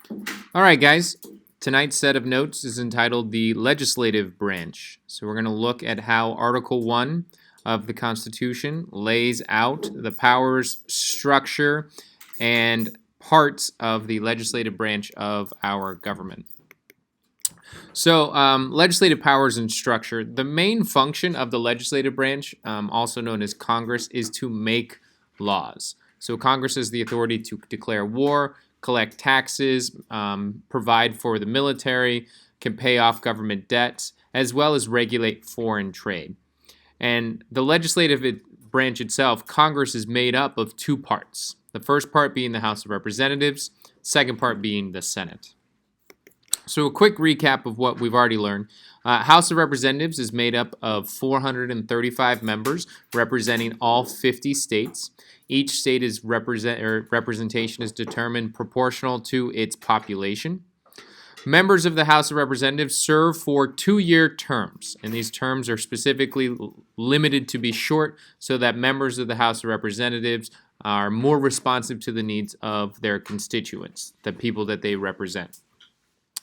All right, guys. Tonight's set of notes is entitled The Legislative Branch. So we're going to look at how Article 1 of the Constitution lays out the powers, structure, and parts of the legislative branch of our government. So, legislative powers and structure. The main function of the legislative branch, also known as Congress, is to make laws. So, Congress has the authority to declare war, collect taxes, provide for the military, can pay off government debts, as well as regulate foreign trade. And the legislative branch itself, Congress, is made up of two parts. The first part being the House of Representatives, second part being the Senate. So a quick recap of what we've already learned. House of Representatives is made up of 435 members representing all 50 states. Each state is representation is determined proportional to its population. Members of the House of Representatives serve for 2-year terms, and these terms are specifically limited to be short so that members of the House of Representatives are more responsive to the needs of their constituents, the people that they represent.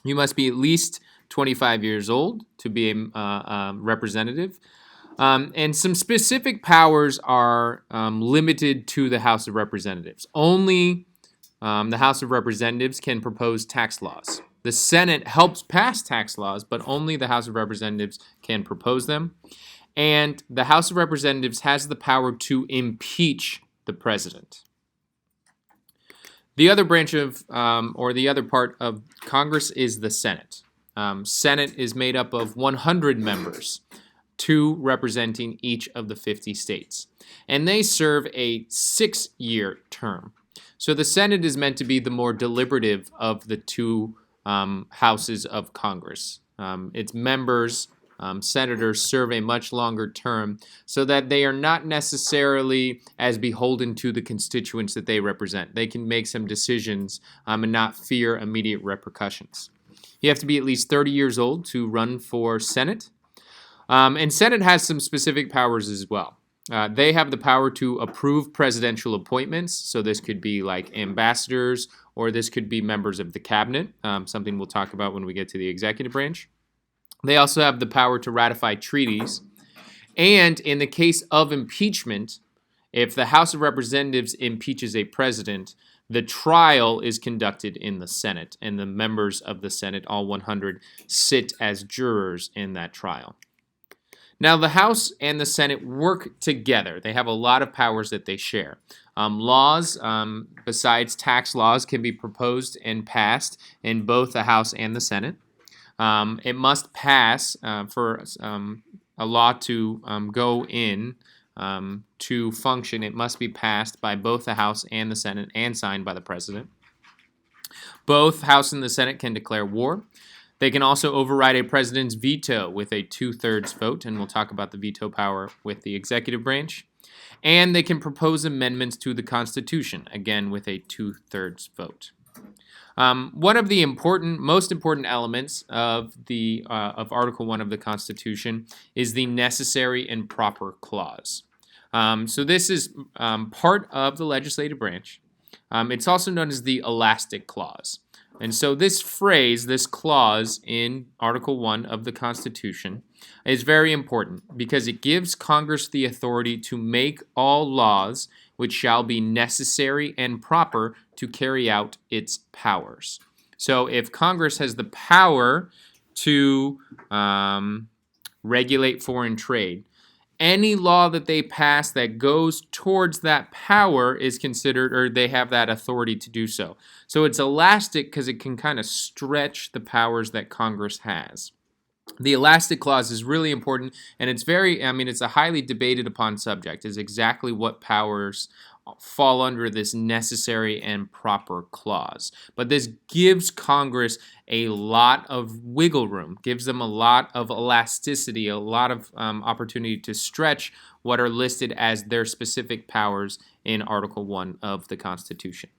You must be at least 25 years old to be a representative. And some specific powers are limited to the House of Representatives. Only the House of Representatives can propose tax laws. The Senate helps pass tax laws, but only the House of Representatives can propose them. And the House of Representatives has the power to impeach the president. The other branch of, or the other part of Congress is the Senate. Senate is made up of 100 members, 2 representing each of the 50 states. And they serve a 6-year term. So the Senate is meant to be the more deliberative of the two houses of Congress. Its members, senators, serve a much longer term so that they are not necessarily as beholden to the constituents that they represent. They can make some decisions and not fear immediate repercussions. You have to be at least 30 years old to run for Senate. And Senate has some specific powers as well. They have the power to approve presidential appointments. So this could be like ambassadors, or this could be members of the cabinet, something we'll talk about when we get to the executive branch. They also have the power to ratify treaties. And in the case of impeachment, if the House of Representatives impeaches a president, the trial is conducted in the Senate, and the members of the Senate, all 100, sit as jurors in that trial. Now, the House and the Senate work together. They have a lot of powers that they share. Laws, besides tax laws, can be proposed and passed in both the House and the Senate. It must pass for a law to go in to function. It must be passed by both the House and the Senate and signed by the President. Both House and the Senate can declare war. They can also override a president's veto with a 2/3 vote, and we'll talk about the veto power with the executive branch. And they can propose amendments to the Constitution, again with a 2/3 vote. One of the most important elements of Article 1 of the Constitution is the necessary and proper clause. So this is part of the legislative branch. It's also known as the elastic clause. And so this phrase, this clause in Article 1 of the Constitution is very important because it gives Congress the authority to make all laws which shall be necessary and proper to carry out its powers. So if Congress has the power to regulate foreign trade, any law that they pass that goes towards that power is considered, or they have that authority to do so. So it's elastic because it can kind of stretch the powers that Congress has. The elastic clause is really important, and it's a highly debated upon subject, is exactly what powers fall under this necessary and proper clause. But this gives Congress a lot of wiggle room, gives them a lot of elasticity, a lot of opportunity to stretch what are listed as their specific powers in Article 1 of the Constitution.